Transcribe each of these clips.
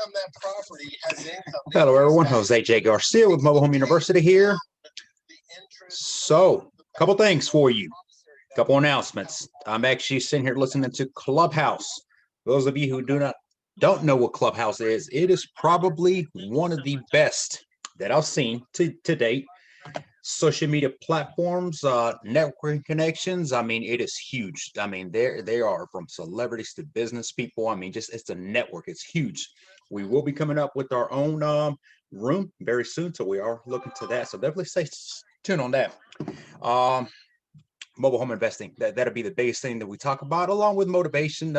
on that property has income. Hello, everyone. Jose J. Garcia with Mobile Home University here. So, a couple things for you. Couple announcements. I'm actually sitting here listening to Clubhouse. Those of you who don't know what Clubhouse is, it is probably one of the best that I've seen to date. Social media platforms, networking connections. I mean, it is huge. I mean, they are from celebrities to business people. I mean, just it's a network. It's huge. We will be coming up with our own room very soon, so we are looking to that. So definitely stay tuned on that. Um, Mobile home investing. That'll be the biggest thing that we talk about, along with motivation,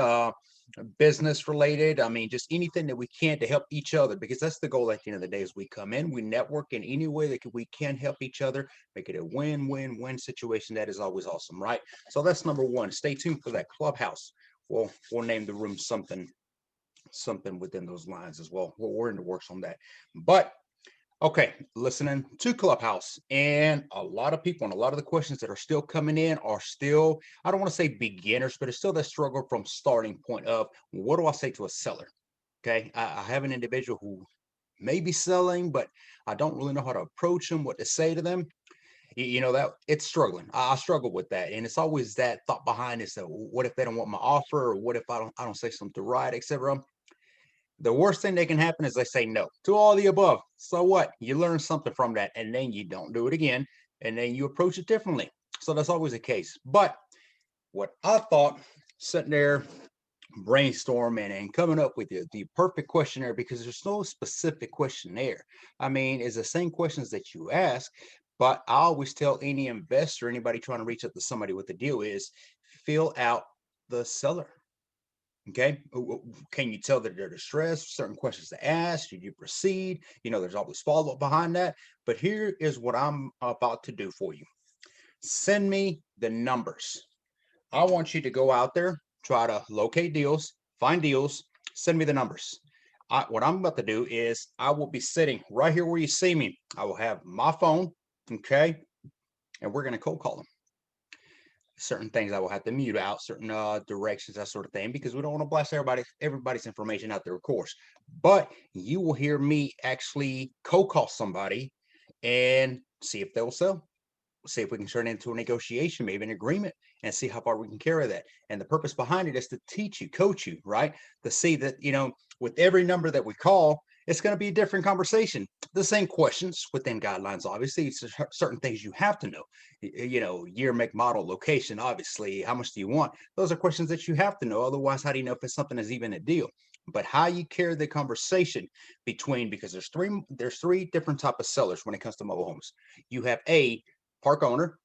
business related. I mean, just anything that we can to help each other, because that's the goal at the end of the day. Is we come in, we network in any way that we can help each other, make it a win-win-win situation. That is always awesome, right? So that's number one. Stay tuned for that. Clubhouse. We'll name the room something within those lines as well. We're in the works on that. But okay, listening to Clubhouse, and a lot of people and a lot of the questions that are still coming in are still, I don't want to say beginners, but it's still that struggle from starting point of what do I say to a seller? Okay, I have an individual who may be selling, but I don't really know how to approach them, what to say to them. You know that it's struggling. I struggle with that, and it's always that thought behind it. So, what if they don't want my offer, or what if I don't say something right, etc. The worst thing that can happen is they say no to all the above. So what? You learn something from that, and then you don't do it again, and then you approach it differently. So that's always the case. But what I thought, sitting there brainstorming and coming up with the perfect questionnaire, because there's no specific questionnaire. I mean, it's the same questions that you ask, but I always tell any investor, anybody trying to reach out to somebody with the deal is fill out the seller. Okay, can you tell that they're distressed? Certain questions to ask. Should you proceed? You know, there's always follow up behind that. But here is what I'm about to do for you. Send me the numbers. I want you to go out there, try to locate deals, find deals, send me the numbers. What I'm about to do is I will be sitting right here where you see me. I will have my phone, okay, and we're going to cold call them. Certain things I will have to mute out, certain directions, that sort of thing, because we don't want to blast everybody's information out there, of course. But you will hear me actually cold call somebody and see if they'll sell. See if we can turn it into a negotiation, maybe an agreement, and see how far we can carry that. And the purpose behind it is to teach you, coach you, right? To see that, you know, with every number that we call, it's going to be a different conversation. The same questions within guidelines, obviously. It's certain things you have to know. You know, year, make, model, location, obviously. How much do you want? Those are questions that you have to know. Otherwise, how do you know if it's something that's even a deal? But how you carry the conversation between, because there's three different type of sellers when it comes to mobile homes. You have a park owner,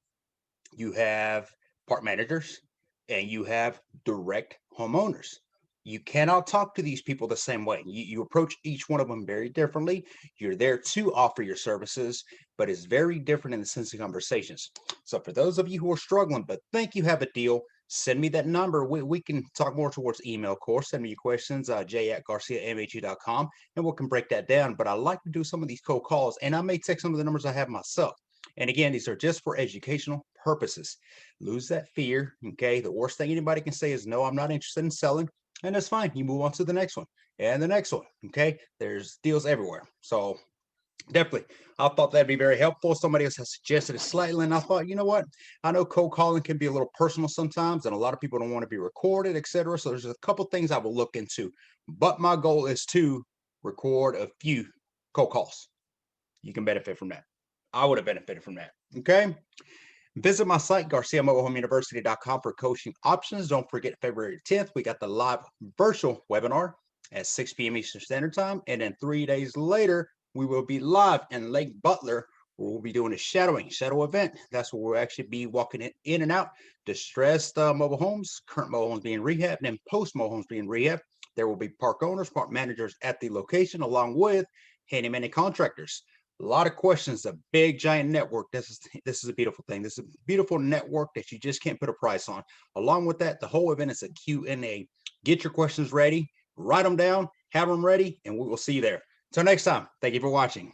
you have park managers, and you have direct homeowners. You cannot talk to these people the same way. You approach each one of them very differently. You're there to offer your services, but it's very different in the sense of conversations. So for those of you who are struggling but think you have a deal, send me that number. We can talk more towards email, of course. Send me your questions, j@garciamhu.com, and we can break that down. But I like to do some of these cold calls, and I may take some of the numbers I have myself. And again, these are just for educational purposes. Lose that fear, okay? The worst thing anybody can say is, no, I'm not interested in selling. And that's fine. You move on to the next one and the next one, okay? There's deals everywhere. So definitely, I thought that'd be very helpful. Somebody else has suggested it slightly, and I thought, you know what? I know cold calling can be a little personal sometimes, and a lot of people don't want to be recorded, etc. So there's a couple things I will look into. But my goal is to record a few cold calls. You can benefit from that. I would have benefited from that. Okay. Visit my site, GarciaMobileHomeUniversity.com, for coaching options. Don't forget, February 10th, we got the live virtual webinar at 6 p.m. Eastern Standard Time. And then 3 days later, we will be live in Lake Butler, where we'll be doing a shadow event. That's where we'll actually be walking in and out distressed mobile homes, current mobile homes being rehabbed, and post mobile homes being rehabbed. There will be park owners, park managers at the location, along with handyman and contractors. A lot of questions, a big giant network. This is a beautiful thing. This is a beautiful network that you just can't put a price on. Along with that, the whole event is a Q&A. Get your questions ready, write them down, have them ready, and we will see you there. Until next time, thank you for watching.